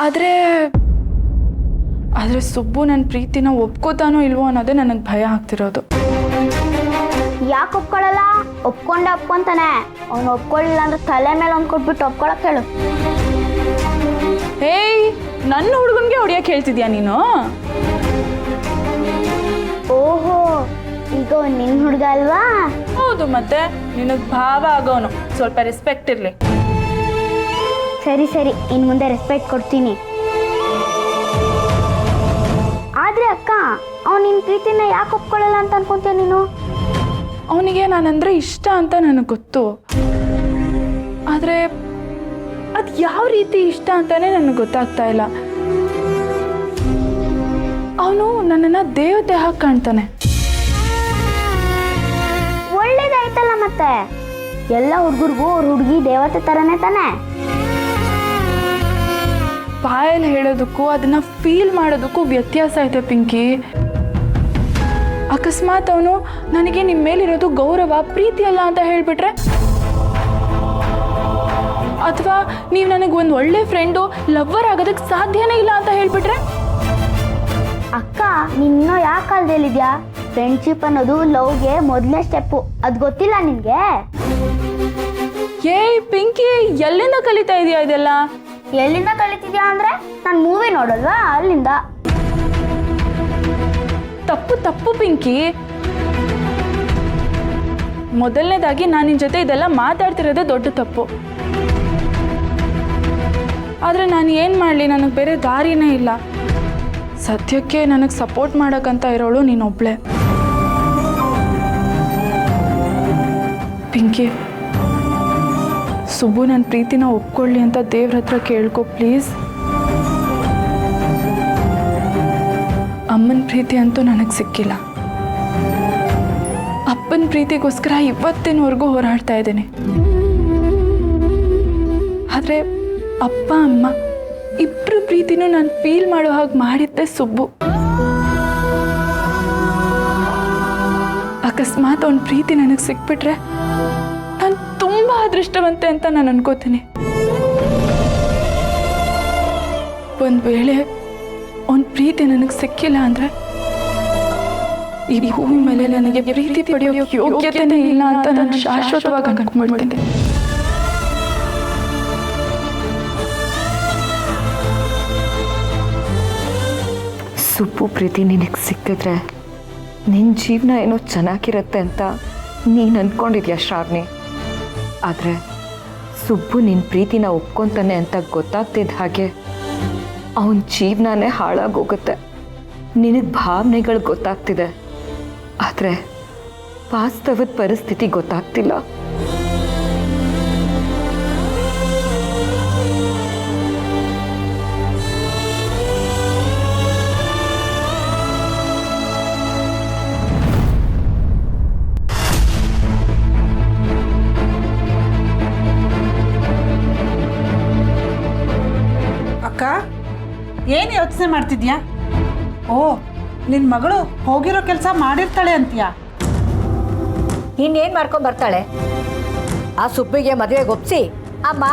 ಆದರೆ ಸುಬ್ಬು ನನ್ನ ಪ್ರೀತಿನ ಒಪ್ಕೋತಾನೋ ಇಲ್ವೋ ಅನ್ನೋದೇ ನನಗೆ ಭಯ ಆಗ್ತಿರೋದು. ಯಾಕೆ ಒಪ್ಕೊಳ್ಳಲ್ಲ? ಒಪ್ಕೊಂತಾನೆ. ಅವ್ನು ಒಪ್ಕೊಳ್ಳಿಲ್ಲ ಅಂದ್ರೆ ತಲೆ ಮೇಲೆ ಒಂದು ಕೊಟ್ಬಿಟ್ಟು ಒಪ್ಕೊಳಕ್ ಹೇಳು. ಏಯ್, ನನ್ನ ಹುಡುಗನಿಗೆ ಹೊಡಿಯಕ್ಕೆ ಹೇಳ್ತಿದ್ಯಾ ನೀನು? ಓಹೋ, ಈಗ ನಿನ್ನ ಹುಡುಗ ಅಲ್ವಾ? ಹೌದು, ಮತ್ತೆ ನಿನಗೆ ಭಾವ ಆಗೋನು. ಸ್ವಲ್ಪ ರೆಸ್ಪೆಕ್ಟ್ ಇರಲಿ. ಸರಿ, ಇನ್ನು ಮುಂದೆ ರೆಸ್ಪೆಕ್ಟ್ ಕೊಡ್ತೀನಿ. ಆದ್ರೆ ಅಕ್ಕ, ಅವ್ನು ನಿನ್ನ ಪ್ರೀತಿನ ಯಾಕೆ ಒಪ್ಕೊಳ್ಳಲ್ಲ ಅಂತ ಅನ್ಕೊಂತೀಯ ನೀನು? ಅವನಿಗೆ ನಾನಂದ್ರೆ ಇಷ್ಟ ಅಂತ ನನಗೆ ಗೊತ್ತು. ಆದರೆ ಅದು ಯಾವ ರೀತಿ ಇಷ್ಟ ಅಂತಾನೆ ನನಗೆ ಗೊತ್ತಾಗ್ತಾ ಇಲ್ಲ. ಅವನು ನನ್ನನ್ನು ದೇವತೆ ಹಾಕಿ ಕಾಣ್ತಾನೆ. ಒಳ್ಳೇದಾಯ್ತಲ್ಲ ಮತ್ತೆ. ಎಲ್ಲ ಹುಡುಗರಿಗೂ ಅವ್ರ ಹುಡುಗಿ ದೇವತೆ ಥರನೇ ತಾನೆ. ಬಾಯಲ್ಲಿ ಹೇಳೋದಕ್ಕೂ ಅದನ್ನ ಫೀಲ್ ಮಾಡೋದಕ್ಕೂ ವ್ಯತ್ಯಾಸ ಐತೆ ಪಿಂಕಿ. ಅಕಸ್ಮಾತ್ ಅವನು ನನಗೆ ನಿಮ್ಮ ಮೇಲಿರೋದು ಗೌರವ, ಪ್ರೀತಿ ಅಲ್ಲ ಅಂತ ಹೇಳಿಬಿಟ್ರೆ, ಅಥವಾ ನೀವು ನನಗೆ ಒಂದು ಒಳ್ಳೆ ಫ್ರೆಂಡು, ಲವ್ವರ್ ಆಗೋದಕ್ಕೆ ಸಾಧ್ಯನೇ ಇಲ್ಲ ಅಂತ ಹೇಳಿಬಿಟ್ರೆ? ಅಕ್ಕ, ನೀನು ಯಾವ ಕಾಲದಲ್ಲಿದ್ಯಾ? ಫ್ರೆಂಡ್ಶಿಪ್ ಅನ್ನೋದು ಲವ್ಗೆ ಮೊದಲನೇ ಸ್ಟೆಪ್ಪು. ಅದು ಗೊತ್ತಿಲ್ಲ ನಿನಗೆ? ಏಯ್ ಪಿಂಕಿ, ಎಲ್ಲಿಂದ ಕಲಿತಾ ಇದೆಯಾ ಇದೆಲ್ಲ? ಎಲ್ಲಿಂದ ಕಲಿತಿದ್ಯಾ ಅಂದ್ರೆ ನಾನು ಮೂವಿ ನೋಡಲ್ವಾ, ಅಲ್ಲಿಂದ. ತಪ್ಪು ಪಿಂಕಿ. ಮೊದಲನೇದಾಗಿ ನಾನು ನಿನ್ನ ಜೊತೆ ಇದೆಲ್ಲ ಮಾತಾಡ್ತಿರೋದೇ ದೊಡ್ಡ ತಪ್ಪು. ಆದರೆ ನಾನು ಏನು ಮಾಡಲಿ, ನನಗೆ ಬೇರೆ ದಾರಿನೇ ಇಲ್ಲ. ಸದ್ಯಕ್ಕೆ ನನಗೆ ಸಪೋರ್ಟ್ ಮಾಡೋಕ್ಕಂತ ಇರೋಳು ನೀನೊಬ್ಳೆ. ಪಿಂಕಿ, ಸುಬ್ಬು ನನ್ನ ಪ್ರೀತಿನ ಒಪ್ಕೊಳ್ಳಿ ಅಂತ ದೇವ್ರ ಹತ್ರ ಕೇಳ್ಕೊ ಪ್ಲೀಸ್. ಅಮ್ಮನ ಪ್ರೀತಿ ಅಂತೂ ನನಗೆ ಸಿಕ್ಕಿಲ್ಲ. ಅಪ್ಪನ ಪ್ರೀತಿಗೋಸ್ಕರ ಇವತ್ತಿನವರೆಗೂ ಹೋರಾಡ್ತಾ ಇದ್ದೀನಿ. ಆದರೆ ಅಪ್ಪ ಅಮ್ಮ ಇಬ್ಬರು ಪ್ರೀತಿನೂ ನಾನು ಫೀಲ್ ಮಾಡೋ ಹಾಗೆ ಮಾಡಿದ್ದೆ ಸುಬ್ಬು. ಅಕಸ್ಮಾತ್ ಅವನ ಪ್ರೀತಿ ನನಗೆ ಸಿಕ್ಬಿಟ್ರೆ ನಾನು ತುಂಬ ಅದೃಷ್ಟವಂತೆ ಅಂತ ನಾನು ಅನ್ಕೋತೀನಿ. ಒಂದು ವೇಳೆ ಅವನ ಪ್ರೀತಿ ನನಗೆ ಸಿಕ್ಕಿಲ್ಲ ಅಂದರೆ ಈ ಭೂಮಿ ಮೇಲೆ ನನಗೆ ಪ್ರೀತಿ ಪಡೆಯೋ ಯೋಗ್ಯತೆನೇ ಇಲ್ಲ ಅಂತ ನಾನು ಶಾಶ್ವತವಾಗಿ ಅನ್ಕೊಂಡ್ಬಿಡ್ತೀನಿ. ಸುಬ್ಬು ಪ್ರೀತಿ ನಿನಗೆ ಸಿಕ್ಕಿದ್ರೆ ನಿನ್ನ ಜೀವನ ಏನೋ ಚೆನ್ನಾಗಿರುತ್ತೆ ಅಂತ ನೀನು ಅಂದ್ಕೊಂಡಿದ್ಯಾ ಶ್ರಾವಣಿ. ಆದರೆ ಸುಬ್ಬು ನಿನ್ನ ಪ್ರೀತಿನ ಒಪ್ಕೊತಾನೆ ಅಂತ ಗೊತ್ತಾಗ್ತಿದ್ದ ಹಾಗೆ ಅವನ ಜೀವನನೇ ಹಾಳಾಗೋಗುತ್ತೆ. ನಿನಗೆ ಭಾವನೆಗಳು ಗೊತ್ತಾಗ್ತಿದೆ, ಆದರೆ ವಾಸ್ತವದ ಪರಿಸ್ಥಿತಿ ಗೊತ್ತಾಗ್ತಿಲ್ಲ. ಅಕ್ಕ, ಏನು ಯೋಚನೆ ಮಾಡ್ತಿದ್ಯಾ? ಓ, ನಿನ್ನ ಮಗಳು ಹೋಗಿರೋ ಕೆಲಸ ಮಾಡಿರ್ತಾಳೆ ಅಂತೀಯಾ? ಇನ್ನೇನು ಮಾಡ್ಕೊಂಡು ಬರ್ತಾಳೆ? ಆ ಸುಬ್ಬಿಗೆ ಮದುವೆಗೆ ಒಪ್ಸಿ, ಅಮ್ಮ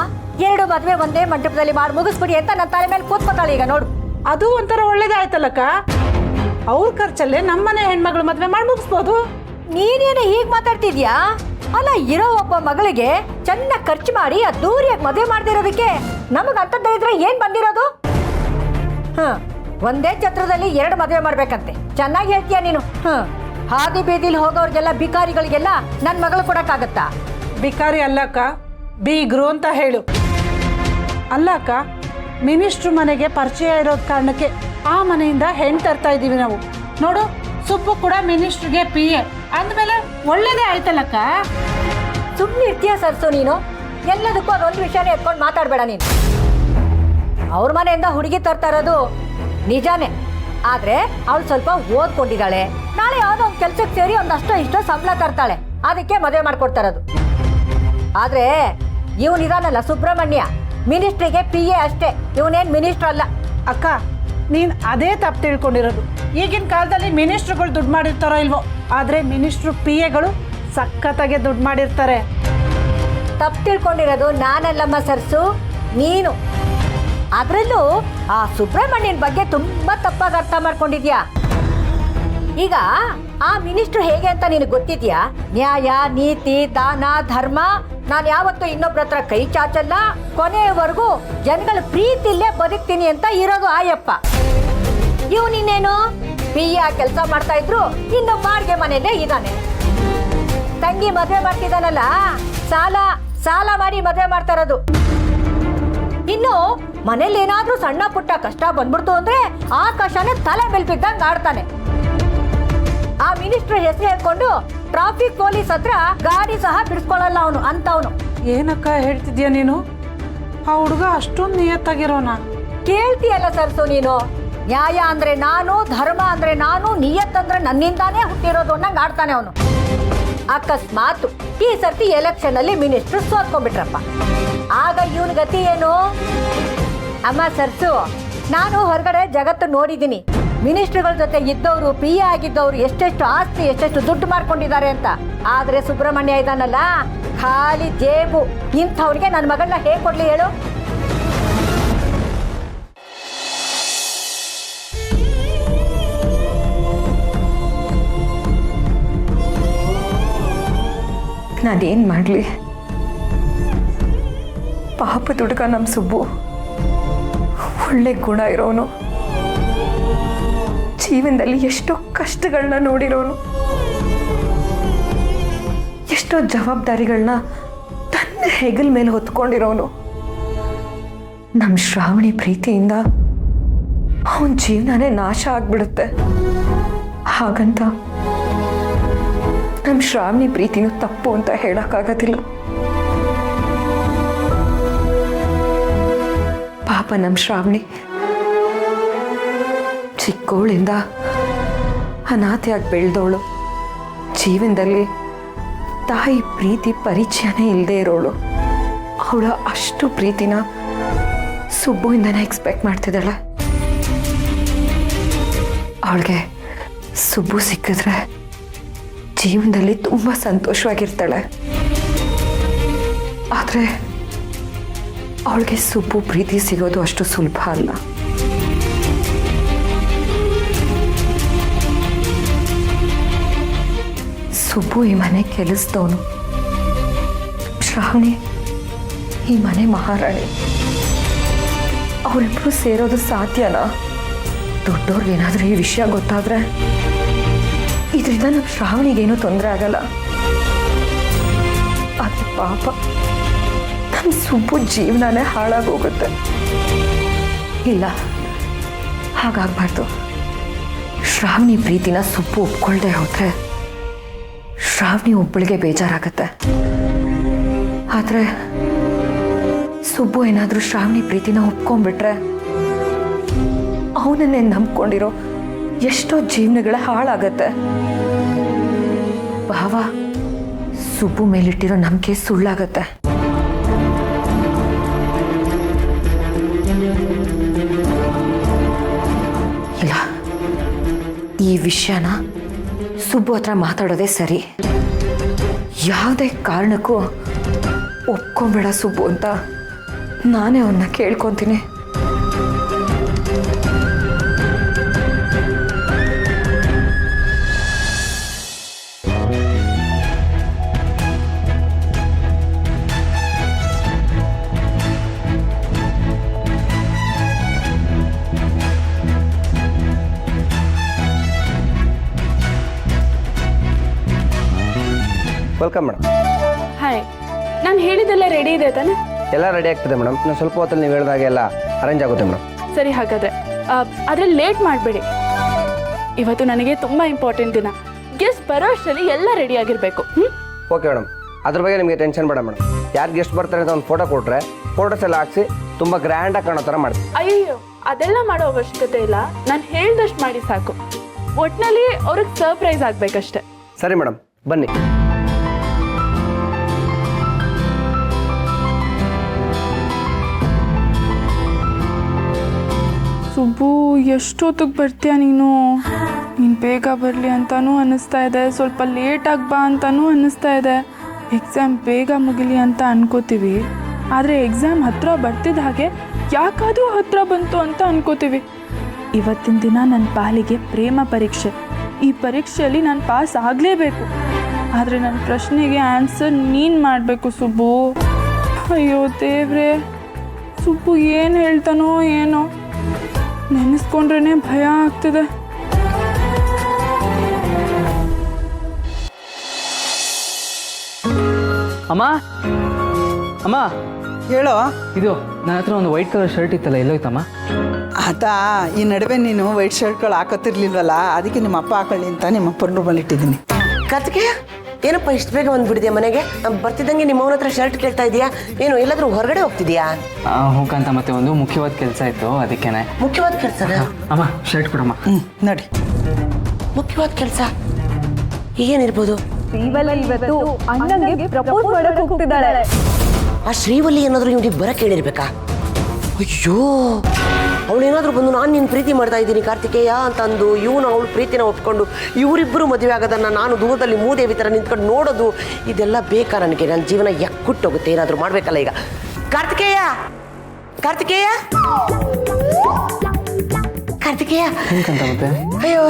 2 ಮದುವೆ ಒಂದೇ ಮಂಟಪದಲ್ಲಿ ಮಾಡಿ ಮುಗಿಸ್ಬಿಡಿ ಅಂತ ನನ್ನ ತಲೆ ಮೇಲೆ ಕೂತ್ಕೊತಾಳೆ. ಈಗ ನೋಡು, ಅದು ಒಂಥರ ಒಳ್ಳೇದೇ ಆಯ್ತಲ್ಲಕ್ಕ. ಅವ್ರ ಖರ್ಚಲ್ಲೇ ನಮ್ಮನೆ ಹೆಣ್ಮಗಳು ಮದುವೆ ಮಾಡಿ ಮುಗಿಸ್ಬೋದು. ನೀನೇನು ಹೀಗೆ ಮಾತಾಡ್ತಿದ್ಯಾ? ಅಲ್ಲ, ಇರೋ ಒಬ್ಬ ಮಗಳಿಗೆ ಚೆನ್ನಾಗಿ ಖರ್ಚು ಮಾಡಿ ಅದ್ದೂರಿಯಾಗಿ ಮದುವೆ ಮಾಡ್ದಿರೋದಕ್ಕೆ ನಮಗೆ ಅಂತದ್ದೇ ಇದ್ರೆ ಏನು ಬಂದಿರೋದು? ಒಂದೇ ಛತ್ರದಲ್ಲಿ 2 ಮದುವೆ ಮಾಡ್ಬೇಕಂತೆ. ಚೆನ್ನಾಗಿ ಹೇಳ್ತೀಯ ನೀನು. ಹಾದಿ ಬೀದಿಲಿ ಹೋಗೋರ್ಗೆಲ್ಲ, ಬಿಕಾರಿಗಳಿಗೆಲ್ಲ ನನ್ನ ಮಗಳು ಕೊಡಕ್ಕಾಗತ್ತಾ? ಬಿಕಾರಿ ಅಲ್ಲಕ್ಕ, ಬೀಗ್ರು ಅಂತ ಹೇಳು. ಅಲ್ಲಕ್ಕ, ಮಿನಿಸ್ಟ್ರು ಮನೆಗೆ ಪರಿಚಯ ಇರೋದ್ ಕಾರಣಕ್ಕೆ ಆ ಮನೆಯಿಂದ ಹೆಣ್ಣು ತರ್ತಾ ಇದ್ದೀವಿ ನಾವು. ನೋಡು, ಸುಬ್ಬು ಕೂಡ ಮಿನಿಸ್ಟ್ರಿಗೆ PA ಅಂದಮೇಲೆ ಒಳ್ಳೇದೇ ಆಯ್ತಲ್ಲಕ್ಕ. ಸುಮ್ಮನೆ ಇರ್ತೀಯ ಸರ್ಸು ನೀನು? ಎಲ್ಲದಕ್ಕೂ ಅದೊಂದು ವಿಷಯನೇ ಎತ್ಕೊಂಡು ಮಾತಾಡಬೇಡ ನೀನು. ಅವ್ರ ಮನೆಯಿಂದ ಹುಡುಗಿ ತರ್ತಾ ಇರೋದು ನಿಜಾನೇ, ಆದರೆ ಅವಳು ಸ್ವಲ್ಪ ಓದ್ಕೊಂಡಿದ್ದಾಳೆ. ನಾಳೆ ಯಾವುದೋ ಒಂದು ಕೆಲಸಕ್ಕೆ ಸೇರಿ ಒಂದಷ್ಟು ಇಷ್ಟೋ ಸಂಬಳ ತರ್ತಾಳೆ, ಅದಕ್ಕೆ ಮದುವೆ ಮಾಡ್ಕೊಡ್ತಾ ಇರೋದು. ಆದರೆ ಇವನಿದಾನಲ್ಲ ಸುಬ್ರಹ್ಮಣ್ಯ, ಮಿನಿಸ್ಟ್ರಿಗೆ PA ಅಷ್ಟೇ, ಇವನೇನು ಮಿನಿಸ್ಟ್ರ್ ಅಲ್ಲ. ಅಕ್ಕ, ನೀನು ಅದೇ ತಪ್ಪು ತಿಳ್ಕೊಂಡಿರೋದು. ಈಗಿನ ಕಾಲದಲ್ಲಿ ಮಿನಿಸ್ಟ್ರುಗಳು ದುಡ್ಡು ಮಾಡಿರ್ತಾರೋ ಇಲ್ವೋ, ಆದರೆ ಮಿನಿಸ್ಟ್ರು PAಗಳು ಸಖತ್ತಾಗೆ ದುಡ್ಡು ಮಾಡಿರ್ತಾರೆ. ತಪ್ಪು ತಿಳ್ಕೊಂಡಿರೋದು ನಾನಲ್ಲಮ್ಮ ಸರ್ಸು, ನೀನು. ಅದರಲ್ಲೂ ಆ ಸುಬ್ರಹ್ಮಣ್ಯನ ಬಗ್ಗೆ ತುಂಬಾ ತಪ್ಪಾಗಿ ಅರ್ಥ ಮಾಡ್ಕೊಂಡಿದ್ಯಾ. ಈಗ ಆ ಮಿನಿಸ್ಟ್ರು ಹೇಗೆ ಅಂತ ನಿನಗೆ ಗೊತ್ತಿದ್ಯಾ? ನ್ಯಾಯ, ನೀತಿ, ದಾನ, ಧರ್ಮ, ನಾನು ಯಾವತ್ತೂ ಇನ್ನೊಬ್ರ ಹತ್ರ ಕೈ ಚಾಚಲ್ಲ, ಕೊನೆಯವರೆಗೂ ಜನಗಳ ಪ್ರೀತಿಲ್ಲೇ ಬದುಕ್ತೀನಿ ಅಂತ ಇರೋದು ಆಯಪ್ಪ. ಇವನಿನ್ನೇನು ಪಿಯ ಕೆಲಸ ಮಾಡ್ತಾ ಇದ್ರು, ಇನ್ನು ಬಾಡಿಗೆ ಮನೆಯಲ್ಲೇ ಇದ್ದಾನೆ. ತಂಗಿ ಮದುವೆ ಮಾಡ್ತಿದ್ದಾನಲ್ಲ, ಸಾಲ ಮಾಡಿ ಮದುವೆ ಮಾಡ್ತಾ ಇರೋದು. ಇನ್ನು ಮನೇಲಿ ಏನಾದ್ರೂ ಸಣ್ಣ ಪುಟ್ಟ ಕಷ್ಟ ಬಂದ್ಬಿಡ್ತು ಅಂದ್ರೆ ಆಕಾಶನೇ ತಲೆ ಮೇಲೆ ಬಿದ್ದಂಗೆ ಆಡ್ತಾನೆ. ಆ ಮಿನಿಸ್ಟರ್ ಹೆಸರು ಹೇಳ್ಕೊಂಡು ಟ್ರಾಫಿಕ್ ಪೊಲೀಸ್ ಹತ್ರ ಗಾಡಿ ಸಹ ಬಿಡಿಸ್ಕೊಳ್ಳಲ್ಲ ಅವನು ಅಂತವನು. ಏನಕ್ಕ ಹೇಳ್ತಿದ್ಯಾ ನೀನು? ಆ ಹುಡುಗ ಅಷ್ಟೊಂದು ನಿಯತ್ತಾಗಿರೋನ? ಕೇಳ್ತೀಯಲ್ಲ ಸರ್ಸು ನೀನು. ನ್ಯಾಯ ಅಂದ್ರೆ ನಾನು, ಧರ್ಮ ಅಂದ್ರೆ ನಾನು, ನಿಯತ್ ಅಂದ್ರೆ ನನ್ನಿಂದಾನೇ ಹುಟ್ಟಿರೋದು ಅನ್ನಂಗೆ ಆಡ್ತಾನೆ ಅವನು. ಅಕಸ್ಮಾತ್ ಈ ಸರ್ತಿ ಎಲೆಕ್ಷನ್ ಅಲ್ಲಿ ಮಿನಿಸ್ಟರ್ ಸೋತ್ಕೊಂಡ್ಬಿಟ್ರಪ್ಪ, ಆಗ ಇವನ್ ಗತಿ ಏನು? ಅಮ್ಮ ಸರ್ಸು, ನಾನು ಹೊರಗಡೆ ಜಗತ್ತು ನೋಡಿದ್ದೀನಿ. ಮಿನಿಸ್ಟರ್ಗಳ ಜೊತೆ ಇದ್ದವರು, ಪಿ ಎ ಆಗಿದ್ದವರು ಎಷ್ಟೆಷ್ಟು ಆಸ್ತಿ, ಎಷ್ಟೆಷ್ಟು ದುಡ್ಡು ಮಾಡ್ಕೊಂಡಿದ್ದಾರೆ ಅಂತ. ಆದ್ರೆ ಸುಬ್ರಹ್ಮಣ್ಯ ಇದಾನಲ್ಲ, ಖಾಲಿ ಜೇಬು. ಇಂಥವ್ರಿಗೆ ನನ್ನ ಮಗಳನ್ನ ಹೇಗೆ ಕೊಡ್ಲಿ ಹೇಳು? ನಾನೇನು ಮಾಡಲಿ? ಪಾಪದ ಹುಡುಗ ನಮ್ಮ ಸುಬ್ಬು ಒಳ್ಳೆ ಗುಣ ಇರೋನು, ಜೀವನದಲ್ಲಿ ಎಷ್ಟೋ ಕಷ್ಟಗಳನ್ನ ನೋಡಿರೋನು, ಎಷ್ಟೋ ಜವಾಬ್ದಾರಿಗಳನ್ನ ತನ್ನ ಹೆಗಲ ಮೇಲೆ ಹೊತ್ಕೊಂಡಿರೋನು. ನಮ್ಮ ಶ್ರಾವಣಿ ಪ್ರೀತಿಯಿಂದ ಅವನ ಜೀವನನೇ ನಾಶ ಆಗ್ಬಿಡುತ್ತೆ. ಹಾಗಂತ ನಮ್ಮ ಶ್ರಾವಣಿ ಪ್ರೀತಿನೂ ತಪ್ಪು ಅಂತ ಹೇಳಕ್ಕಾಗೋದಿಲ್ಲ. ಪಾಪ ನಮ್ಮ ಶ್ರಾವಣಿ ಚಿಕ್ಕವಳಿಂದ ಅನಾಥೆಯಾಗಿ ಬೆಳೆದವಳು, ಜೀವನದಲ್ಲಿ ತಾಯಿ ಪ್ರೀತಿ ಪರಿಚಯನೇ ಇಲ್ಲದೆ ಇರೋಳು. ಅವಳ ಅಷ್ಟು ಪ್ರೀತಿನ ಸುಬ್ಬುವಿಂದನೇ ಎಕ್ಸ್ಪೆಕ್ಟ್ ಮಾಡ್ತಿದ್ದಾಳೆ. ಅವಳಿಗೆ ಸುಬ್ಬು ಸಿಕ್ಕಿದ್ರೆ ಜೀವನದಲ್ಲಿ ತುಂಬ ಸಂತೋಷವಾಗಿರ್ತಾಳೆ. ಆದರೆ ಅವಳಿಗೆ ಸುಬ್ಬು ಪ್ರೀತಿ ಸಿಗೋದು ಅಷ್ಟು ಸುಲಭ ಅಲ್ಲ. ಸುಬ್ಬು ಈ ಮನೆ ಕೆಲಸದವನು, ಶ್ರಾವಣಿ ಈ ಮನೆ ಮಹಾರಾಣಿ. ಅವರಿಬ್ಬರು ಸೇರೋದು ಸಾಧ್ಯನಾ? ದೊಡ್ಡವ್ರಿಗೇನಾದ್ರೂ ಈ ವಿಷಯ ಗೊತ್ತಾದ್ರೆ ಇದರಿಂದ ನಮ್ಮ ಶ್ರಾವಣಿಗೇನೂ ತೊಂದರೆ ಆಗಲ್ಲ. ಆದರೆ ಪಾಪ ನಮ್ಮ ಸುಬ್ಬು ಜೀವನನೇ ಹಾಳಾಗೋಗುತ್ತೆ. ಇಲ್ಲ, ಹಾಗಾಗಬಾರ್ದು. ಶ್ರಾವಣಿ ಪ್ರೀತಿನ ಸುಬ್ಬು ಒಪ್ಕೊಳ್ದೆ ಹೋದ್ರೆ ಶ್ರಾವಣಿ ಒಬ್ಬಳಿಗೆ ಬೇಜಾರಾಗತ್ತೆ. ಆದರೆ ಸುಬ್ಬು ಏನಾದರೂ ಶ್ರಾವಣಿ ಪ್ರೀತಿನ ಒಪ್ಕೊಂಡ್ಬಿಟ್ರೆ ಅವನನ್ನೇ ನಂಬ್ಕೊಂಡಿರೋ ಎಷ್ಟೋ ಜೀವನಗಳ ಹಾಳಾಗತ್ತೆ. ಭಾವ ಸುಬ್ಬು ಮೇಲಿಟ್ಟಿರೋ ನಂಬಿಕೆ ಸುಳ್ಳಾಗತ್ತೆ. ಇಲ್ಲ, ಈ ವಿಷಯನ ಸುಬ್ಬು ಹತ್ರ ಮಾತಾಡೋದೇ ಸರಿ. ಯಾವುದೇ ಕಾರಣಕ್ಕೂ ಒಪ್ಕೊಂಬೇಡ ಸುಬ್ಬು ಅಂತ ನಾನೇ ಅವನ್ನ ಕೇಳ್ಕೊತೀನಿ. Welcome madam. ಹಾಯ್, ನಾನು ಹೇಳಿದ್ದೆಲ್ಲ ರೆಡಿ ಇದೆ ತಾನೆ? ಎಲ್ಲ ರೆಡಿ ಆಗ್ತದೆ ಮೇಡಮ್. ನಾನು ಸ್ವಲ್ಪ ಹೊತ್ತಲ್ಲಿ ನೀವು ಹೇಳಿದಾಗ ಎಲ್ಲ ಅರೇಂಜ್ ಆಗುತ್ತೆ ಮೇಡಮ್. ಸರಿ, ಹಾಗಾದರೆ ಅದ್ರಲ್ಲಿ ಲೇಟ್ ಮಾಡಬೇಡಿ. ಇವತ್ತು ನನಗೆ ತುಂಬ ಇಂಪಾರ್ಟೆಂಟ್ ದಿನ. ಗೆಸ್ಟ್ ಬರೋ ಅಷ್ಟರಲ್ಲಿ ಎಲ್ಲ ರೆಡಿ ಆಗಿರಬೇಕು. ಓಕೆ ಮೇಡಮ್, ಅದ್ರ ಬಗ್ಗೆ ನಿಮಗೆ ಟೆನ್ಷನ್ ಬೇಡ ಮೇಡಮ್. ಯಾರು ಗೆಸ್ಟ್ ಬರ್ತಾರೆ ಅಂತ ಒಂದು ಫೋಟೋ ಕೊಟ್ಟರೆ ಫೋಟೋಸ್ ಎಲ್ಲ ಹಾಕ್ಸಿ ತುಂಬ ಗ್ರ್ಯಾಂಡಾಗಿ ಕಾಣೋ ಥರ ಮಾಡ್ತೀವಿ. ಅಯ್ಯೋ, ಅದೆಲ್ಲ ಮಾಡೋ ಅವಶ್ಯಕತೆ ಇಲ್ಲ. ನಾನು ಹೇಳ್ದಷ್ಟು ಮಾಡಿ ಸಾಕು. ಒಟ್ಟಿನಲ್ಲಿ ಅವ್ರಿಗೆ ಸರ್ಪ್ರೈಸ್ ಆಗಬೇಕಷ್ಟೆ. ಸರಿ ಮೇಡಮ್, ಬನ್ನಿ. ಸುಬ್ಬು, ಎಷ್ಟೊತ್ತಿಗೆ ಬರ್ತೀಯ ನೀನು? ನೀನು ಬೇಗ ಬರಲಿ ಅಂತಾನೂ ಅನ್ನಿಸ್ತಾ ಇದೆ, ಸ್ವಲ್ಪ ಲೇಟಾಗಿ ಬಾ ಅಂತಾನೂ ಅನ್ನಿಸ್ತಾ ಇದೆ. ಎಕ್ಸಾಮ್ ಬೇಗ ಮುಗಿಲಿ ಅಂತ ಅನ್ಕೋತೀವಿ, ಆದರೆ ಎಕ್ಸಾಮ್ ಹತ್ರ ಬರ್ತಿದ್ದ ಹಾಗೆ ಯಾಕಾದ್ರೂ ಹತ್ರ ಬಂತು ಅಂತ ಅನ್ಕೋತೀವಿ. ಇವತ್ತಿನ ದಿನ ನನ್ನ ಪಾಲಿಗೆ ಪ್ರೇಮ ಪರೀಕ್ಷೆ. ಈ ಪರೀಕ್ಷೆಯಲ್ಲಿ ನಾನು ಪಾಸ್ ಆಗಲೇಬೇಕು. ಆದರೆ ನನ್ನ ಪ್ರಶ್ನೆಗೆ ಆನ್ಸರ್ ನೀನು ಮಾಡಬೇಕು ಸುಬ್ಬು. ಅಯ್ಯೋ ದೇವ್ರೆ, ಸುಬ್ಬು ಏನು ಹೇಳ್ತಾನೋ ಏನೋ, ನೆನೆಸ್ಕೊಂಡ್ರೇ ಭಯ ಆಗ್ತಿದೆ. ಅಮ್ಮ ಅಮ್ಮ, ಹೇಳೋ. ಇದು ನನ್ನ ಹತ್ರ ಒಂದು ವೈಟ್ ಕಲರ್ ಶರ್ಟ್ ಇತ್ತಲ್ಲ, ಎಲ್ಲೋಯ್ತಮ್ಮ? ಅದಾ, ಈ ನಡುವೆ ನೀನು ವೈಟ್ ಶರ್ಟ್ಗಳು ಹಾಕೋತಿರ್ಲಿಲ್ವಲ್ಲ, ಅದಕ್ಕೆ ನಿಮ್ಮ ಅಪ್ಪ ಹಾಕೊಳ್ಳಿ ಅಂತ ನಿಮ್ಮ ಅಪ್ಪನ ರೂಮಲ್ಲಿ ಇಟ್ಟಿದ್ದೀನಿ. ಕಾರ್ತಿಕೆ, ಏನಪ್ಪ ಇಷ್ಟು ಬೇಗ ಬಂದ್ಬಿಟ್ಟಿದ್ಯಾ ಮನೆಗೆ? ಬರ್ತಿದ್ದಂಗೆ ನಿಮ್ಮ ಅವನ ಹತ್ರ ಶರ್ಟ್ ಕೇಳ್ತಾ ಇದೀಯಾ? ಏನು ಎಲ್ಲಾದ್ರೂ ಹೊರಗಡೆ ಹೋಗ್ತಿದ್ಯಾ? ಹೋಗಂತ ಮತ್ತೆ ಒಂದು ಮುಖ್ಯವಾದ ಕೆಲಸ ಇತ್ತು, ಅದಕ್ಕೇನೆ. ಮುಖ್ಯವಾದ ಕೆಲಸನ? ಅಮ್ಮ ಶರ್ಟ್ ಕೊಡಮ್ಮ. ನೋಡಿ. ಮುಖ್ಯವಾದ ಕೆಲಸ ಏನಿರ್ಬೋದು? ಇವತ್ತು ಅಣ್ಣಂಗೆ ಪ್ರಪೋಸ್ ಮಾಡಕ್ ಹೋಗ್ತಿದ್ದಾಳೆ. ಆ ಶ್ರೀವಲ್ಲಿ ಏನಾದರೂ ಇವ್ನಿಗೆ ಬರಕ್ಕೆ ಹೇಳಿರ್ಬೇಕಾ? ಅಯ್ಯೋ, ಅವಳೇನಾದ್ರೂ ಬಂದು ನಾನು ನಿನ್ನ ಪ್ರೀತಿ ಮಾಡ್ತಾ ಇದ್ದೀನಿ ಕಾರ್ತಿಕೇಯ ಅಂತಂದು ಇವನು ಅವಳು ಪ್ರೀತಿನ ಒಪ್ಕೊಂಡು ಇವರಿಬ್ಬರು ಮದುವೆ ಆಗೋದನ್ನು ನಾನು ದೂರದಲ್ಲಿ ಮೂದೇವಿ ಥರ ನಿಂತ್ಕೊಂಡು ನೋಡೋದು, ಇದೆಲ್ಲ ಬೇಕಾ ನನಗೆ? ನನ್ನ ಜೀವನ ಯಕ್ಕುಟ್ಟೋಗುತ್ತೆ. ಏನಾದರೂ ಮಾಡಬೇಕಲ್ಲ ಈಗ. ಕಾರ್ತಿಕೇಯ, ಕಾರ್ತಿಕೇಯ, ಕಾರ್ತಿಕೇಯ. ಮತ್ತೆ ಅಯ್ಯೋ,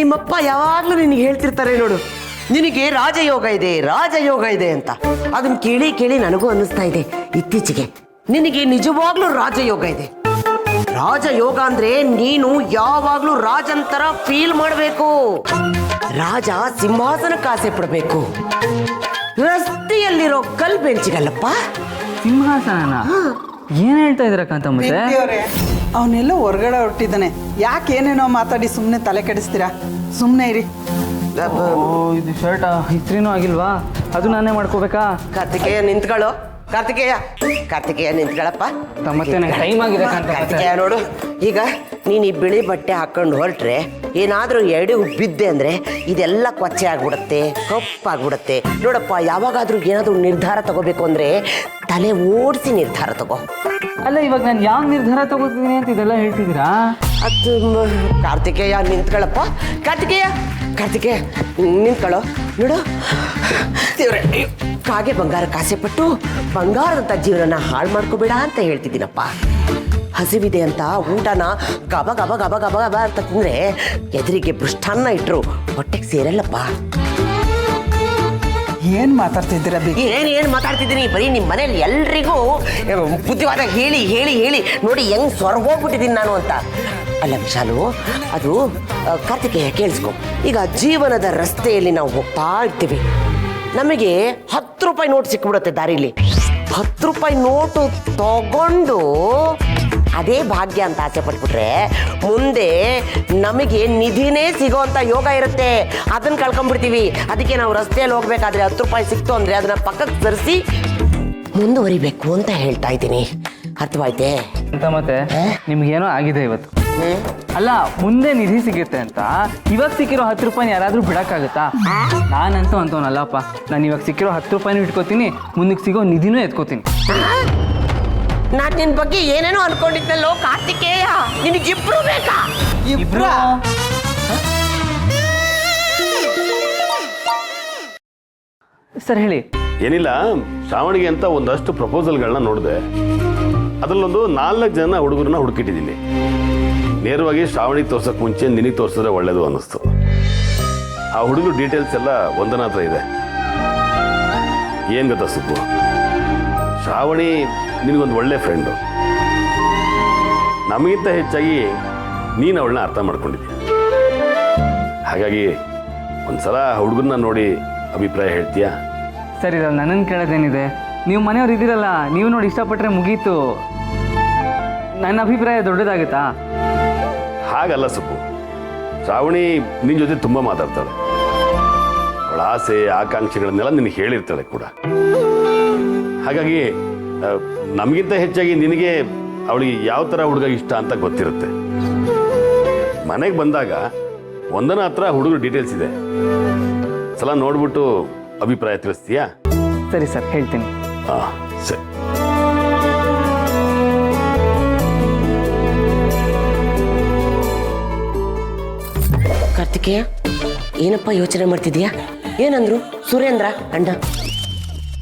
ನಿಮ್ಮಪ್ಪ ಯಾವಾಗಲೂ ನಿನಗೆ ಹೇಳ್ತಿರ್ತಾರೆ ನೋಡು, ನಿನಗೆ ರಾಜಯೋಗ ಇದೆ, ರಾಜಯೋಗ ಇದೆ ಅಂತ. ಅದನ್ನ ಕೇಳಿ ಕೇಳಿ ನನಗೂ ಅನ್ನಿಸ್ತಾ ಇದೆ ಇತ್ತೀಚೆಗೆ, ನಿನಗೆ ನಿಜವಾಗ್ಲೂ ರಾಜಯೋಗ ಇದೆ. ರಾಜಯೋಗ ಅಂದ್ರೆ ನೀನು ಯಾವಾಗ್ಲೂ ರಾಜಂತರ ಫೀಲ್ ಮಾಡಬೇಕು. ರಾಜ ಸಿಂಹಾಸನಕ್ಕೆ ಆಸೆ ಪಡಬೇಕು, ರಸ್ತೆಯಲ್ಲಿರೋ ಕಲ್ ಬೆಂಚಿಗಲ್ಲಪ್ಪ. ಸಿಂಹಾಸನ? ಏನ್ ಹೇಳ್ತಾ ಇದ್ದೀರಾ ಕಾಂತಮ್ಮತ್ತೆ? ಅವನೆಲ್ಲ ಹೊರಗಡೆ ಹೊರಟಿದ್ದಾನೆ. ಯಾಕೆ ಏನೇನೋ ಮಾತಾಡಿ ಸುಮ್ಮನೆ ತಲೆ ಕೆಡಿಸ್ತೀರಾ? ಸುಮ್ಮನೆ ಇರಿ. ಇದು ಶರ್ಟ್ ಇಸ್ತ್ರಿನೂ ಆಗಿಲ್ವಾ? ಅದು ನಾನೇ ಮಾಡ್ಕೋಬೇಕಾ? ಕಾರ್ತಿಕೇಯ ನಿಂತ್ಕೊಳ್ಳೋ. ಕಾರ್ತಿಕೇಯ, ಕಾರ್ತಿಕೇಯ ನಿಂತ್ಕೊಳ್ಳಪ್ಪ. ಮತ್ತೆ ಟೈಮ್ ಆಗಿದೆ ಕಾರ್ತಿಕೇಯ. ನೋಡು, ಈಗ ನೀನು ಈ ಬಿಳಿ ಬಟ್ಟೆ ಹಾಕೊಂಡು ಹೊರಟ್ರೆ ಏನಾದರೂ ಎಡೆ ಬಿದ್ದೆ ಅಂದರೆ ಇದೆಲ್ಲ ಕೊಚ್ಚೆ ಆಗ್ಬಿಡುತ್ತೆ, ಕಪ್ಪಾಗ್ಬಿಡುತ್ತೆ. ನೋಡಪ್ಪ, ಯಾವಾಗಾದ್ರೂ ಏನಾದರೂ ನಿರ್ಧಾರ ತಗೋಬೇಕು ಅಂದರೆ ತಲೆ ಓಡಿಸಿ ನಿರ್ಧಾರ ತಗೋ. ಅಲ್ಲ, ಇವಾಗ ನಾನು ಯಾವ ನಿರ್ಧಾರ ತಗೋತಿದ್ದೀನಿ ಅಂತ ಇದೆಲ್ಲ ಹೇಳ್ತಿದ್ದೀರಾ? ಅದು ಕಾರ್ತಿಕೇಯ ನಿಂತ್ಕೊಳ್ಳಪ್ಪ. ಕಾರ್ತಿಕೇಯ, ಕಾರ್ತಿಕೇಯ ನಿಂತ್ಕೊಳ್ಳೋ. ನೋಡು ದೇವ್ರೆ, ಕಾಗೆ ಬಂಗಾರ ಕಾಸೆಪಟ್ಟು ಬಂಗಾರದಂಥ ಜೀವನನ ಹಾಳು ಮಾಡ್ಕೋಬೇಡ ಅಂತ ಹೇಳ್ತಿದ್ದೀನಪ್ಪ. ಹಸಿವಿದೆ ಅಂತ ಊಟನ ಗಬ ಗಬ ಗಬ ಗಬ ಗಬ ಅಂತ ತಿಂದರೆ ಎದುರಿಗೆ ಪೃಷ್ಠಾನ್ನ ಇಟ್ಟರು ಹೊಟ್ಟೆಗೆ ಸೇರಲ್ಲಪ್ಪ. ಏನು ಮಾತಾಡ್ತಿದ್ದೀರಾ? ಏನು ಮಾತಾಡ್ತಿದ್ದೀನಿ? ಬರೀ ನಿಮ್ಮ ಮನೇಲಿ ಎಲ್ರಿಗೂ ಬುದ್ಧಿವಾದ ಹೇಳಿ ಹೇಳಿ ಹೇಳಿ ನೋಡಿ ಹೆಂಗ್ ಸೊರಗೋಗ್ಬಿಟ್ಟಿದ್ದೀನಿ ನಾನು ಅಂತ. ಅಲ್ಲ ವಿಶಾಲು, ಅದು ಕಾರ್ತಿಕೇಯ ಕೇಳಿಸ್ಕೊ. ಈಗ ಜೀವನದ ರಸ್ತೆಯಲ್ಲಿ ನಾವು ಹೋಗ್ತಾ ಇರ್ತೀವಿ, ನಮಗೆ 10 ರೂಪಾಯಿ ನೋಟ್ ಸಿಕ್ಬಿಡುತ್ತೆ ದಾರಿಲಿ. 10 ರೂಪಾಯಿ ನೋಟು ತಗೊಂಡು ಅದೇ ಭಾಗ್ಯ ಅಂತ ಆಸೆ ಪಟ್ಬಿಟ್ರೆ ಮುಂದೆ ನಮಗೆ ನಿಧಿನೇ ಸಿಗೋಂಥ ಯೋಗ ಇರುತ್ತೆ, ಅದನ್ನ ಕಳ್ಕೊಂಡ್ಬಿಡ್ತೀವಿ. ಅದಕ್ಕೆ ನಾವು ರಸ್ತೆಯಲ್ಲಿ ಹೋಗ್ಬೇಕಾದ್ರೆ 10 ರೂಪಾಯಿ ಸಿಕ್ತು ಅಂದರೆ ಅದನ್ನ ಪಕ್ಕಕ್ಕೆ ಸರಿಸಿ ಮುಂದುವರಿಬೇಕು ಅಂತ ಹೇಳ್ತಾ ಇದ್ದೀನಿ. ಅರ್ಥವಾಯ್ತೆ ಅಂತ? ಮತ್ತೆ ನಿಮ್ಗೇನೋ ಆಗಿದೆ ಇವತ್ತು. ಅಲ್ಲ, ಮುಂದೆ ನಿಧಿ ಸಿಗುತ್ತೆ ಅಂತ ಇವಾಗ ಸಿಕ್ಕಿರೋ 10 ರೂಪಾಯಿ ಯಾರಾದ್ರೂ ಬಿಡಕ್ಕಾಗತ್ತಾ? ನಾನಂತೂ ಅಂತವನಲ್ಲಪ್ಪ. ನಾನು ಇವಾಗ ಸಿಕ್ಕಿರೋ 10 ರೂಪಾಯಿನೂ ಇಟ್ಕೋತೀನಿ, ಮುಂದಕ್ಕೆ ಸಿಗೋ ನಿಧಿನೂ ಎತ್ಕೋತೀನಿ. ನಾನು ನಿನ್ನ ಬಗ್ಗೆ ಏನೇನೋ ಅನ್ಕೊಂಡಿದ್ನಲ್ಲೋ ಕಾರ್ತಿಕೇಯ, ನಿನಗಿಬ್ರು ಬೇಕಾ? ಇಬ್ರ? ಸರ್ ಹೇಳಿ. ಏನಿಲ್ಲ, ಶ್ರಾವಣಿಗೆ ಅಂತ ಒಂದಷ್ಟು ಪ್ರಪೋಸಲ್ಗಳನ್ನ ನೋಡಿದೆ. ಅದರಲ್ಲೊಂದು 4 ಜನ ಹುಡುಗರನ್ನ ಹುಡುಕಿಟ್ಟಿದ್ದೀನಿ. ನೇರವಾಗಿ ಶ್ರಾವಣಿಗೆ ತೋರ್ಸೋಕೆ ಮುಂಚೆ ನಿನಗೆ ತೋರಿಸಿದ್ರೆ ಒಳ್ಳೇದು ಅನ್ನಿಸ್ತು. ಆ ಹುಡುಗರು ಡೀಟೇಲ್ಸ್ ಎಲ್ಲ ಒಂದನ ಹತ್ರ ಇದೆ. ಏನು ಗೊತ್ತಾ ಸುಬ್ಬು, ಶ್ರಾವಣಿ ನಿನಗೊಂದು ಒಳ್ಳೆ ಫ್ರೆಂಡು. ನಮಗಿಂತ ಹೆಚ್ಚಾಗಿ ನೀನು ಅವಳನ್ನ ಅರ್ಥ ಮಾಡ್ಕೊಂಡಿದ್ದೀಯ. ಹಾಗಾಗಿ ಒಂದ್ಸಲ ಹುಡುಗರನ್ನ ನೋಡಿ ಅಭಿಪ್ರಾಯ ಹೇಳ್ತೀಯಾ? ಸರ್, ಇದ್ರಲ್ಲಿ ನನ್ನನ್ನು ಕೇಳೋದೇನಿದೆ? ನೀವು ಮನೆಯವ್ರು ಇದ್ದೀರಲ್ಲ, ನೀವು ನೋಡಿ ಇಷ್ಟಪಟ್ಟರೆ ಮುಗೀತು. ನನ್ನ ಅಭಿಪ್ರಾಯ ದೊಡ್ಡದಾಗುತ್ತಾ? ಹಾಗಲ್ಲ ಸುಬ್ಬು, ಶ್ರಾವಣಿ ನಿನ್ನ ಜೊತೆ ತುಂಬ ಮಾತಾಡ್ತಾಳೆ. ಅವಳ ಆಸೆ ಆಕಾಂಕ್ಷೆಗಳನ್ನೆಲ್ಲ ನಿನಗೆ ಹೇಳಿರ್ತಾಳೆ ಕೂಡ. ಹಾಗಾಗಿ ನಮಗಿಂತ ಹೆಚ್ಚಾಗಿ ನಿನಗೆ ಅವಳಿಗೆ ಯಾವ ಥರ ಹುಡುಗ ಇಷ್ಟ ಅಂತ ಗೊತ್ತಿರುತ್ತೆ. ಮನೆಗೆ ಬಂದಾಗ ಒಂದನ ಹತ್ರ ಹುಡುಗರು ಡೀಟೇಲ್ಸ್ ಇದೆ, ಸಲ ನೋಡ್ಬಿಟ್ಟು ಅಭಿಪ್ರಾಯ ತಿಳಿಸ್ತೀಯಾ? ಸರಿ ಸರ್, ಹೇಳ್ತೀನಿ. ಹಾಂ ಸರಿ. ಕಾರ್ತಿಕೇಯ, ಏನಪ್ಪ ಯೋಚನೆ ಮಾಡ್ತಿದ್ಯಾ? ಏನಂದ್ರು ಸುರೇಂದ್ರ ಅಣ್ಣ?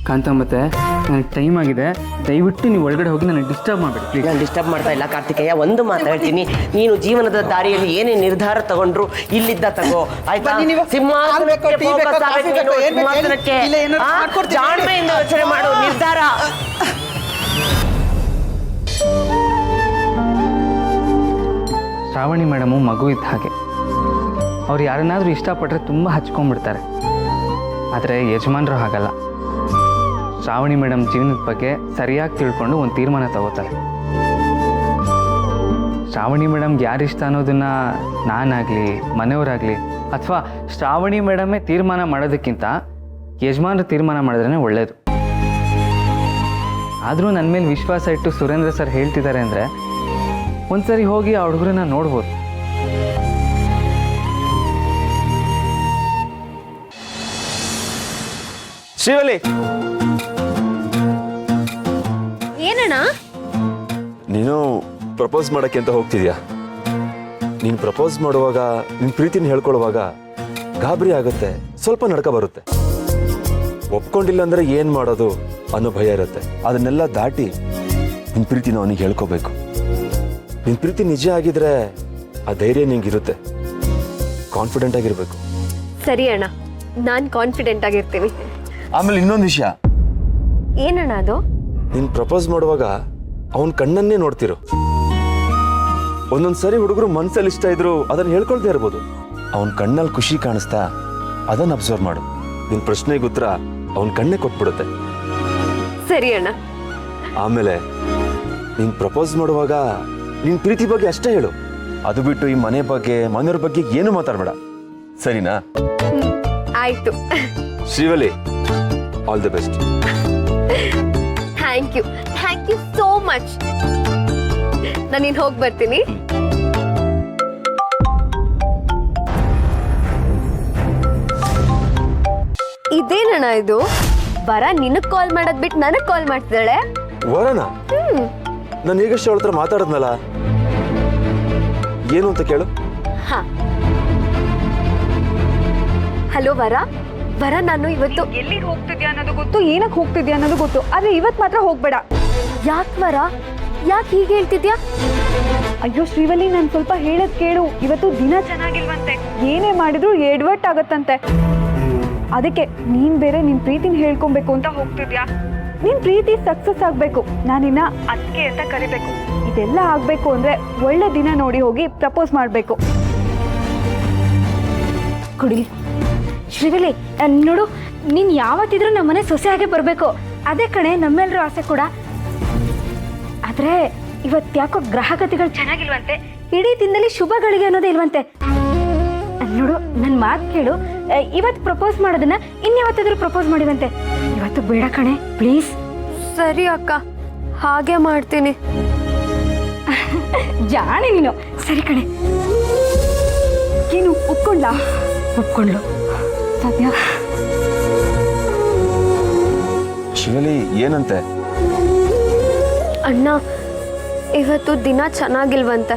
ಕಾಂತ ಮತ್ತೆ ನನಗೆ ಟೈಮ್ ಆಗಿದೆ, ದಯವಿಟ್ಟು ನೀವು ಒಳಗಡೆ ಹೋಗಿ ನನಗೆ ಡಿಸ್ಟರ್ಬ್ ಮಾಡಬೇಡಿ ಪ್ಲೀಸ್. ನಾನು ಡಿಸ್ಟರ್ಬ್ ಮಾಡ್ತಾ ಇಲ್ಲ ಕಾರ್ತಿಕೇಯ, ಒಂದು ಮಾತು ಹೇಳ್ತೀನಿ, ನೀನು ಜೀವನದ ದಾರಿಯಲ್ಲಿ ಏನೇ ನಿರ್ಧಾರ ತಗೊಂಡ್ರು ಇಲ್ಲಿದ್ದ ತಗೋ, ಆಯ್ತಾ? ಬನ್ನಿ ನೀವು. ಹಾಲು ಬೇಕೋ, ಟೀ ಬೇಕೋ, ಕಾಫಿ ಬೇಕೋ, ಏನ್ ಬೇಕು ಹೇಳಿ? ಇಲ್ಲ, ಏನಾದ್ರು ಮಾಡ್ಕೊಡ್ತೀನಿ. ಜಾಣ್ಮೆಯಿಂದ ಯೋಚನೆ ಮಾಡು, ನಿರ್ಧಾರ. ಶ್ರಾವಣಿ ಮೇಡಮು ಮಗು ಇದ್ದ ಹಾಗೆ, ಅವ್ರು ಯಾರನ್ನಾದರೂ ಇಷ್ಟಪಟ್ಟರೆ ತುಂಬ ಹಚ್ಕೊಂಡ್ಬಿಡ್ತಾರೆ. ಆದರೆ ಯಜಮಾನರು ಹಾಗಲ್ಲ. ಶ್ರಾವಣಿ ಮೇಡಮ್ ಜೀವನದ ಬಗ್ಗೆ ಸರಿಯಾಗಿ ತಿಳ್ಕೊಂಡು ಒಂದು ತೀರ್ಮಾನ ತಗೋತಾರೆ. ಶ್ರಾವಣಿ ಮೇಡಮ್ಗೆ ಯಾರು ಇಷ್ಟ ಅನ್ನೋದನ್ನು ನಾನಾಗಲಿ ಮನೆಯವರಾಗಲಿ ಅಥವಾ ಶ್ರಾವಣಿ ಮೇಡಮೇ ತೀರ್ಮಾನ ಮಾಡೋದಕ್ಕಿಂತ ಯಜಮಾನರು ತೀರ್ಮಾನ ಮಾಡಿದ್ರೇ ಒಳ್ಳೆಯದು. ಆದರೂ ನನ್ನ ಮೇಲೆ ವಿಶ್ವಾಸ ಇಟ್ಟು ಸುರೇಂದ್ರ ಸರ್ ಹೇಳ್ತಿದ್ದಾರೆ ಅಂದರೆ ಒಂದ್ಸರಿ ಹೋಗಿ ಆ ಹುಡುಗರನ್ನ ನೋಡ್ಬೋದು. ಶ್ರೀವಲ್ಲಿ, ಏನಣ್ಣ? ನೀನು ಪ್ರಪೋಸ್ ಮಾಡೋಕ್ಕೆ ಅಂತ ಹೋಗ್ತಿದ್ಯಾ? ನೀನು ಪ್ರಪೋಸ್ ಮಾಡುವಾಗ ನಿನ್ನ ಪ್ರೀತಿನ ಹೇಳ್ಕೊಳ್ಳುವಾಗ ಗಾಬರಿ ಆಗುತ್ತೆ, ಸ್ವಲ್ಪ ನಡ್ಕ ಬರುತ್ತೆ. ಒಪ್ಕೊಂಡಿಲ್ಲ ಅಂದರೆ ಏನು ಮಾಡೋದು ಅನ್ನೋ ಭಯ ಇರುತ್ತೆ. ಅದನ್ನೆಲ್ಲ ದಾಟಿ ನಿನ್ನ ಪ್ರೀತಿನ ಅವನಿಗೆ ಹೇಳ್ಕೋಬೇಕು. ನಿನ್ನ ಪ್ರೀತಿ ನಿಜ ಆಗಿದ್ರೆ ಆ ಧೈರ್ಯ ನಿಂಗಿರುತ್ತೆ. ಕಾನ್ಫಿಡೆಂಟ್ ಆಗಿರಬೇಕು. ಸರಿ ಅಣ್ಣ, ನಾನು ಕಾನ್ಫಿಡೆಂಟ್ ಆಗಿರ್ತೀನಿ. ಆಮೇಲೆ ಇನ್ನೊಂದು ವಿಷಯ, ಏನಣ್ಣ ಅದು? ನೀನು ಪ್ರಪೋಸ್ ಮಾಡುವಾಗ ಅವನ ಕಣ್ಣನ್ನೇ ನೋಡ್ತಿರು. ಒಂದೊಂದು ಸರಿ ಹುಡುಗರು ಮನಸ್ಸಲ್ಲಿ ಇಷ್ಟ ಇದ್ರು ಅದನ್ನು ಹೇಳ್ಕೊಳ್ತಾ ಇರ್ಬೋದು. ಅವನ ಕಣ್ಣಲ್ಲಿ ಖುಷಿ ಕಾಣಿಸ್ತಾ ಅದನ್ನು ಅಬ್ಸರ್ವ್ ಮಾಡು. ನಿನ್ನ ಪ್ರಶ್ನೆಗೆ ಉತ್ತರ ಅವನ ಕಣ್ಣೇ ಕೊಟ್ಬಿಡುತ್ತೆ. ಸರಿ ಅಣ್ಣ. ಆಮೇಲೆ ನೀನು ಪ್ರಪೋಸ್ ಮಾಡುವಾಗ ನಿನ್ನ ಪ್ರೀತಿ ಬಗ್ಗೆ ಅಷ್ಟೇ ಹೇಳು. ಅದು ಬಿಟ್ಟು ಈ ಮನೆ ಬಗ್ಗೆ ಮನೆಯವ್ರ ಬಗ್ಗೆ ಏನು ಮಾತಾಡಬೇಡ, ಸರಿನಾ? ಆಯ್ತು. Srivalli, all the best. Thank you so much. ನಾನು ಹೋಗಿ ಬರ್ತೀನಿ. ಇದೇನಣ್ಣ ಇದು? ಬರ ನಿನಗ್ ಕಾಲ್ ಮಾಡೋದ್ ಬಿಟ್ಟು ನನಗ್ ಕಾಲ್ ಮಾಡ್ತಿದ್ದಾಳೆ. ವರನ ನಾನು ಈಗಷ್ಟೇ ಅವಳ ಹತ್ರ ಮಾತಾಡದ್ನಲ್ಲ, ಏನು ಅಂತ ಕೇಳು. ಹಲೋ ವರ, ನಾನು ಇವತ್ತು ಎಲ್ಲಿಗೆ ಹೋಗ್ತಿದ್ಯಾ ಅನ್ನೋದು ಗೊತ್ತು, ಏನಕ್ಕೆ ಹೋಗ್ತಿದ್ಯಾ ಅನ್ನೋದು ಗೊತ್ತು, ಆದ್ರೆ ಇವತ್ತು ಮಾತ್ರ ಹೋಗ್ಬೇಡ. ಯಾಕೆ ಹೀಗೆ ಹೇಳ್ತಿದ್ಯಾ? ಅಯ್ಯೋ ಶ್ರೀವಲ್ಲಿ, ನಾನು ಸ್ವಲ್ಪ ಹೇಳದ್ ಕೇಳು. ಇವತ್ತು ದಿನ ಚೆನ್ನಾಗಿಲ್ವಂತೆ, ಏನೇ ಮಾಡಿದ್ರು ಎಡ್ವರ್ಟ್ ಆಗತ್ತಂತೆ. ಅದಕ್ಕೆ ನೀನ್ ಬೇರೆ ನಿನ್ ಪ್ರೀತಿನ ಹೇಳ್ಕೊಬೇಕು ಅಂತ ಹೋಗ್ತಿದ್ಯಾ. ನಿನ್ ಪ್ರೀತಿ ಸಕ್ಸಸ್ ಆಗ್ಬೇಕು, ನಾನಿನ್ನ ಅದಕ್ಕೆ ಅಂತ ಕರಿಬೇಕು. ಇದೆಲ್ಲ ಆಗ್ಬೇಕು ಅಂದ್ರೆ ಒಳ್ಳೆ ದಿನ ನೋಡಿ ಹೋಗಿ ಪ್ರಪೋಸ್ ಮಾಡ್ಬೇಕು. ಕುಡಿಲಿ. ಶ್ರೀವಲ್ಲಿ, ನೋಡು, ನೀನ್ ಯಾವತ್ತಿದ್ರೂ ನಮ್ಮನೆ ಸೊಸೆ ಹಾಗೆ ಬರ್ಬೇಕು. ಅದೇ ಕಣೆ ನಮ್ಮೆಲ್ಲರೂ ಆಸೆ ಕೂಡ. ಆದ್ರೆ ಇವತ್ತ್ಯಾಕೋ ಗ್ರಹಗತಿಗಳು ಚೆನ್ನಾಗಿಲ್ವಂತೆ. ಇಡೀ ದಿನದಲ್ಲಿ ಶುಭಗಳಿಗೆ ಅನ್ನೋದೇ ಇಲ್ವಂತೆ. ನೋಡು, ನನ್ನ ಮಾತು ಕೇಳು. ಇವತ್ತು ಪ್ರಪೋಸ್ ಮಾಡೋದನ್ನ ಇನ್ಯಾವತ್ತಾದ್ರೂ ಪ್ರಪೋಸ್ ಮಾಡಿವಂತೆ. ಇವತ್ತು ಬೇಡ ಕಣೆ, ಪ್ಲೀಸ್. ಸರಿ ಅಕ್ಕ, ಹಾಗೆ ಮಾಡ್ತೀನಿ. ಜಾಣೆ ನೀನು. ಸರಿ ಕಣೆ. ಏನು ಒಪ್ಕೊಂಡ್ಲು ಸದ್ಯ. ಶಿವಲಿ, ಏನಂತೆ? ಅಣ್ಣ, ಇವತ್ತು ದಿನ ಚೆನ್ನಾಗಿಲ್ವಂತೆ.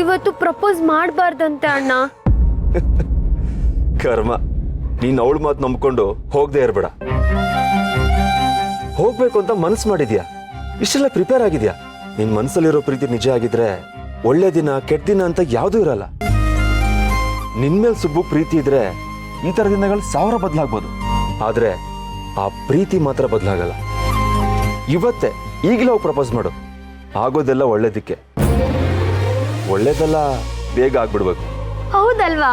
ಇವತ್ತು ಪ್ರಪೋಸ್ ಮಾಡಬಾರ್ದಂತೆ ಅಣ್ಣ. ಕರ್ಮ, ನೀನ್ ಅವಳ ಮಾತು ನಂಬ್ಕೊಂಡು ಹೋಗದೆ ಇರ್ಬೇಡ. ಹೋಗ್ಬೇಕು ಅಂತ ಮನ್ಸು ಮಾಡಿದ್ಯಾ, ಇಷ್ಟೆಲ್ಲ ಪ್ರಿಪೇರ್ ಆಗಿದ್ಯಾ. ನಿನ್ ಮನ್ಸಲ್ಲಿರೋ ಪ್ರೀತಿ ನಿಜ ಆಗಿದ್ರೆ ಒಳ್ಳೆ ದಿನ ಕೆಟ್ಟ ದಿನ ಅಂತ ಯಾವ್ದೂ ಇರಲ್ಲ. ನಿನ್ಮೇಲ್ ಸುಬ್ಬು ಪ್ರೀತಿ ಇದ್ರೆ ಈ ತರ ದಿನಗಳು 1000 ಬದಲಾಗ್ಬೋದು, ಆದ್ರೆ ಆ ಪ್ರೀತಿ ಮಾತ್ರ ಬದಲಾಗಲ್ಲ. ಇವತ್ತೇ ಈಗಲೇ ಹೋಗಿ ಪ್ರಪೋಸ್ ಮಾಡು. ಆಗೋದೆಲ್ಲ ಒಳ್ಳೇದಕ್ಕೆ. ಒಳ್ಳೇದೆಲ್ಲ ಬೇಗ ಆಗ್ಬಿಡ್ಬೇಕು. ಹೌದಲ್ವಾ?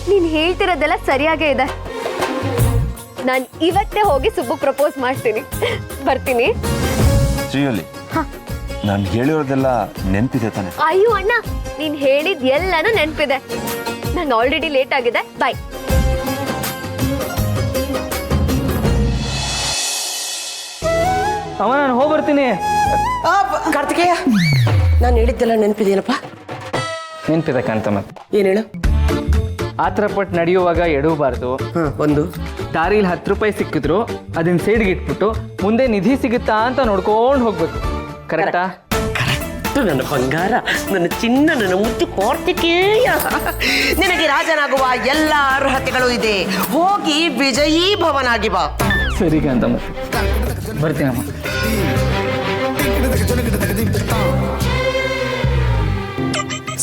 ನೀನ್ ಹೇಳ್ತಿರೋದೆಲ್ಲ ಸರಿಯಾಗೇ ಇದೆ. ನಾನು ಇವತ್ತೇ ಹೋಗಿ ಸುಬ್ಬು ಪ್ರಪೋಸ್ ಮಾಡ್ತೀನಿ. ಬರ್ತೀನಿ. ಶ್ರೀಯಲ್ಲಿ, ನಾನು ಹೇಳಿರೋದೆಲ್ಲ ನೆನಪಿದೆ ತಾನೆ? ಅಯ್ಯೋ ಅಣ್ಣ, ನೀನ್ ಹೇಳಿದ್ ಎಲ್ಲಾನು ನೆನಪಿದೆ. ನಂಗೆ ಆಲ್ರೆಡಿ ಲೇಟ್ ಆಗಿದೆ. ಬಾಯ್. ಅವ ನಾನು ಹೋಗ್ಬರ್ತೀನಿ. ಕಾರ್ತಿಕೇಯ, ನಾನು ಹೇಳಿದ್ದೆಲ್ಲ ನೆನಪಿದೇನಪ್ಪ? ನೆನಪಿದೆ ಕಾಂತ. ಮತ್ತೆ ಏನು ಹೇಳು? ಆತರ ಪಟ್ಟು ನಡೆಯುವಾಗ ಎಡವಬಾರ್ದು. ಒಂದು ದಾರಿಲಿ 10 ರೂಪಾಯಿ ಸಿಕ್ಕಿದ್ರು ಅದನ್ನ ಸೈಡ್ಗೆ ಇಟ್ಬಿಟ್ಟು ಮುಂದೆ ನಿಧಿ ಸಿಗುತ್ತಾ ಅಂತ ನೋಡ್ಕೊಂಡು ಹೋಗ್ಬೇಕು. ಕರೆಕ್ಟಾ? ಕರೆಕ್ಟ್ ನನ್ನ ಬಂಗಾರ, ನನ್ನ ಚಿನ್ನ, ನನ್ನ ಮುದ್ದು ಕಾರ್ತಿಕೇಯ. ನಿನಗೆ ರಾಜನಾಗುವ ಎಲ್ಲ ಅರ್ಹತೆಗಳು ಇದೆ. ಹೋಗಿ ವಿಜಯೀ ಭವನಾಗಿ ಬಾ. ಸರಿ ಕಾಂತ. ಮತ್ತೆ ಬರ್ತೀನಮ್ಮ.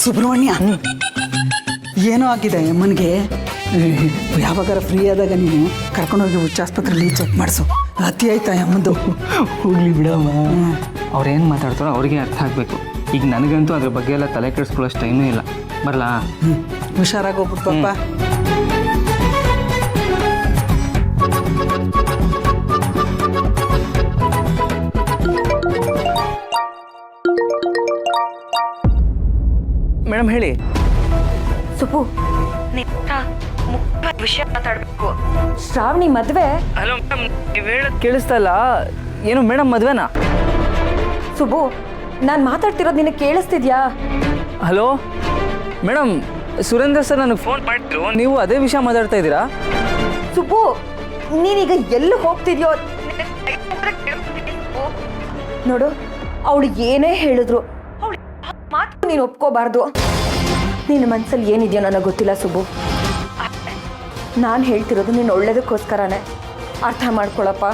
ಸುಬ್ರಹ್ಮಣ್ಯ, ಏನೋ ಆಗಿದೆ ಅಮ್ಮನಿಗೆ. ಯಾವಾಗಾರ ಫ್ರೀ ಆದಾಗ ನೀನು ಕರ್ಕೊಂಡೋಗಿ ಹುಚ್ಚಾಸ್ಪತ್ರೆಯಲ್ಲಿ ಚೆಕ್ ಮಾಡಿಸು. ಅತಿ ಆಯ್ತಾ ಅಮ್ಮಂದು? ಹೋಗ್ಲಿ ಬಿಡಮ್ಮ. ಅವ್ರೇನು ಮಾತಾಡ್ತಾರೋ ಅವ್ರಿಗೆ ಅರ್ಥ ಆಗಬೇಕು. ಈಗ ನನಗಂತೂ ಅದ್ರ ಬಗ್ಗೆ ಎಲ್ಲ ತಲೆ ಕೆಡಿಸ್ಕೊಳ್ಳೋಷ್ಟು ಟೈಮೇ ಇಲ್ಲ. ಬರಲಾ? ಹುಷಾರಾಗಿ ಹೋಗ್ಬಿಟ್ಟು ಪಾಪ. ಮೇಡಮ್ ಹೇಳಿ. ಸುಬ್ಬು, ಮುಖ್ಯವಾದ ವಿಷಯ ಮಾತಾಡಬೇಕು. ಶ್ರಾವಣಿ ಮದುವೆ. ಹಲೋ ಮೇಡಮ್, ನೀವು ಹೇಳೋದು ಕೇಳಿಸ್ತಾ ಇಲ್ಲ. ಏನು ಮೇಡಮ್ ಮದುವೆನಾ? ಸುಬ್ಬು, ನಾನು ಮಾತಾಡ್ತಿರೋದು ನಿನಗೆ ಕೇಳಿಸ್ತಿದ್ಯಾ? ಹಲೋ ಮೇಡಮ್, ಸುರೇಂದ್ರ ಸರ್ ನನಗೆ ಫೋನ್ ಮಾಡಿದ್ರು. ನೀವು ಅದೇ ವಿಷಯ ಮಾತಾಡ್ತಾ ಇದ್ದೀರಾ? ಸುಬ್ಬು, ನೀನೀಗ ಎಲ್ಲಿ ಹೋಗ್ತಿದ್ಯೋ ನೋಡು. ಅವಳು ಏನೇ ಹೇಳಿದ್ರು ಅವಳು ಮಾತು ನೀನು ಒಪ್ಕೋಬಾರ್ದು. ನಿನ್ನ ಮನಸ್ಸಲ್ಲಿ ಏನಿದೆಯೋ ನನಗೆ ಗೊತ್ತಿಲ್ಲ ಸುಬ್ಬು. ನಾನು ಹೇಳ್ತಿರೋದು ನೀನು ಒಳ್ಳೇದಕ್ಕೋಸ್ಕರನೇ. ಅರ್ಥ ಮಾಡ್ಕೊಳಪ್ಪ.